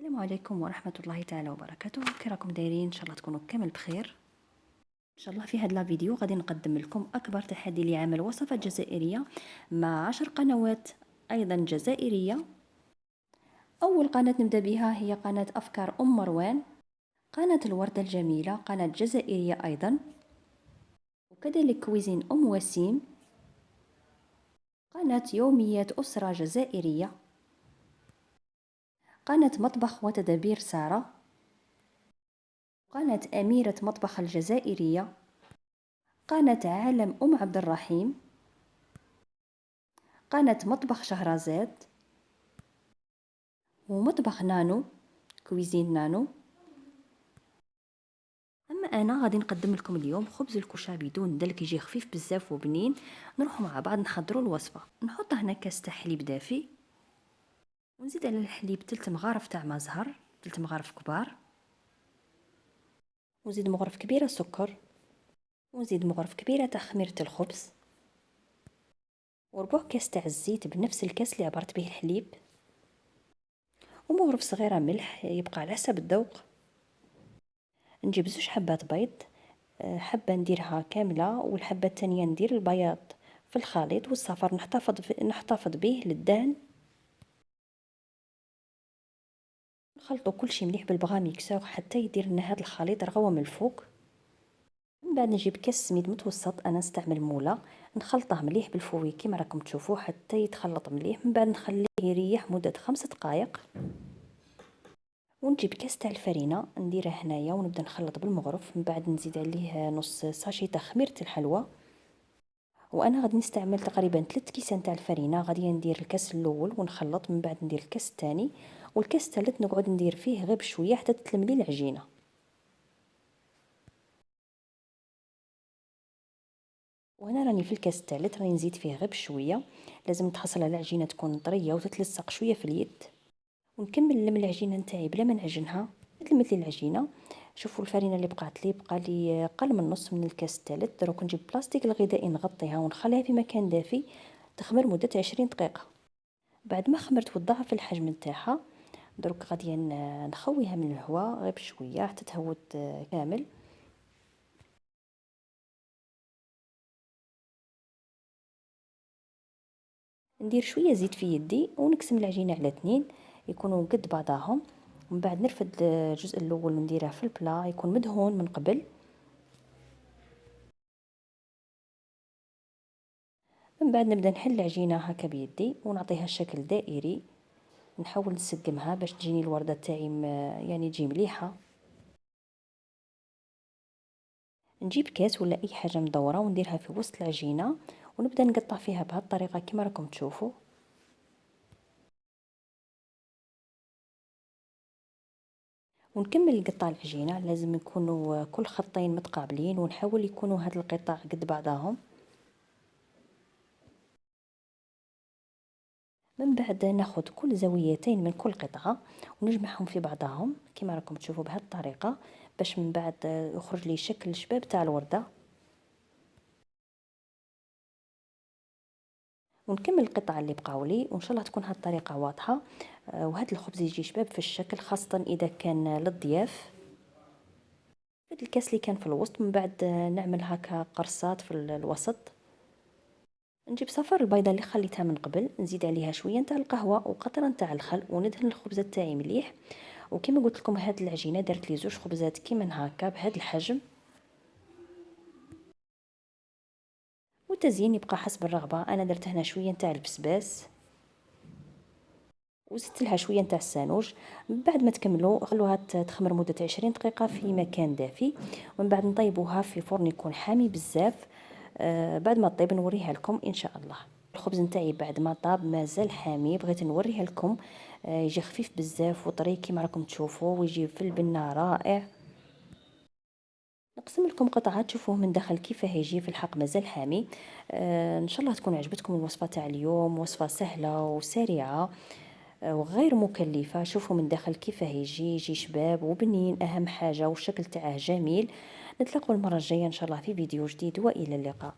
السلام عليكم ورحمة الله تعالى وبركاته. كي راكم دايرين؟ ان شاء الله تكونوا كامل بخير. ان شاء الله في هذا الفيديو غادي نقدم لكم اكبر تحدي لعمل وصفات جزائرية مع 10 قنوات ايضا جزائرية. اول قناة نبدا بها هي قناة افكار مروان، قناة الوردة الجميلة، قناة جزائرية ايضا، وكذلك كويزين وسيم، قناة يوميات أسرة جزائرية، قناة مطبخ وتدابير سارة، قناة أميرة مطبخ الجزائرية، قناة عالم عبد الرحيم، قناة مطبخ شهرزاد، ومطبخ نانو كويزين نانو. اما انا غادي نقدم لكم اليوم خبز الكشا بدون دلك، يجي خفيف بزاف وبنين. نروحوا مع بعض نحضروا الوصفه. نحط هنا كاس تاع حليب دافي، ونزيد على الحليب 3 مغارف تاع مزهر، 3 مغارف كبار، ونزيد مغرف كبيره سكر، ونزيد مغرف كبيره تاع خميره الخبز، وربع كاس تاع الزيت بنفس الكاس اللي عبرت به الحليب، ومغرف صغيره ملح يبقى على حسب الذوق. نجيب 2 حبات بيض، حبه نديرها كامله والحبه الثانيه ندير البياض في الخليط، والصفر نحتفظ به للدهن. نخلطوا كل شيء مليح بالبغا ميكسور حتى يدير لنا هذا الخليط رغوه من الفوق. من بعد نجيب كاس سميد متوسط، انا نستعمل موله، نخلطه مليح بالفوي كما راكم تشوفوا حتى يتخلط مليح. من بعد نخليه يريح مده 5 دقائق، ونجيب كاس تاع الفرينه نديره هنايا ونبدا نخلط بالمغرف. من بعد نزيد عليه نص ساشي تاع خميره الحلوى، وانا غادي نستعمل تقريبا 3 كيسان تاع الفرينه. غادي ندير الكاس الاول ونخلط، من بعد ندير الكاس الثاني، والكاس الثالث نقعد ندير فيه غير بشويه حتى تتلملي العجينه. وهنا راني في الكاس الثالث راني نزيد فيه غير بشويه. لازم تحصل على العجينه تكون طريه وتتلصق شويه في اليد. ونكمل نلم العجينه نتاعي بلا ما نعجنها. تلمت لي العجينه، شوفوا الفرينه اللي بقات لي بقى لي قل من نص من الكاس الثالث. دروك نجيب بلاستيك الغذائي نغطيها ونخليها في مكان دافي تخمر مده 20 دقيقه. بعد ما خمرت وتضاعف الحجم نتاعها، دروك غادي نخويها من الهواء غير بشويه حتى تهود كامل. ندير شويه زيت في يدي ونقسم العجينه على 2 يكونوا قد بعضاهم. ومن بعد نرفد الجزء الاول ونديره في البلا يكون مدهون من قبل. من بعد نبدا نحل العجينه هكا بيدي ونعطيها شكل دائري، نحاول نسقمها باش تجيني الورده تاعي يعني تجي مليحه. نجيب كاس ولا اي حاجه مدوره ونديرها في وسط العجينه ونبدا نقطع فيها بهذه الطريقه كما راكم تشوفوا. ونكمل قطع العجينه، لازم يكونوا كل خطين متقابلين ونحاول يكونوا هاد القطع قد بعضهم. من بعد ناخذ كل زاويتين من كل قطعه ونجمعهم في بعضهم كما راكم تشوفوا بهذه الطريقه، باش من بعد يخرج لي شكل الشباب تاع الورده. ونكمل القطعه اللي بقاو لي وان شاء الله تكون هذه الطريقه واضحه. وهذا الخبز يجي شباب في الشكل، خاصه اذا كان للضياف. هذا الكاس اللي كان في الوسط، من بعد نعمل هكا قرصات في الوسط. نجيب صفر البيضه اللي خليتها من قبل، نزيد عليها شويه نتاع القهوه وقطره نتاع الخل وندهن الخبزه تاعي مليح. وكما قلت لكم هاد العجينه درت لي 2 خبزات كيما هكا بهذا الحجم. والتزيين يبقى حسب الرغبه، انا درت هنا شويه نتاع البسباس وزدت لها شويه نتاع السانوج. بعد ما تكملوا خلوها تخمر مده 20 دقيقه في مكان دافي، ومن بعد نطيبوها في فرن يكون حامي بزاف. بعد ما تطيب نوريها لكم ان شاء الله. الخبز نتاعي بعد ما طاب مازال حامي، بغيت نوريها لكم. يجي خفيف بزاف وطري كما راكم تشوفوا، ويجي في البنه رائع. نقسم لكم قطعه تشوفوه من داخل كيف يجي في الحق مازال حامي. ان شاء الله تكون عجبتكم الوصفه تاع اليوم، وصفه سهله وسريعه وغير مكلفة. شوفوا من داخل كيف يجي شباب وبنين، أهم حاجة والشكل تاعه جميل. نتلاقوا المرة الجاية إن شاء الله في فيديو جديد، وإلى اللقاء.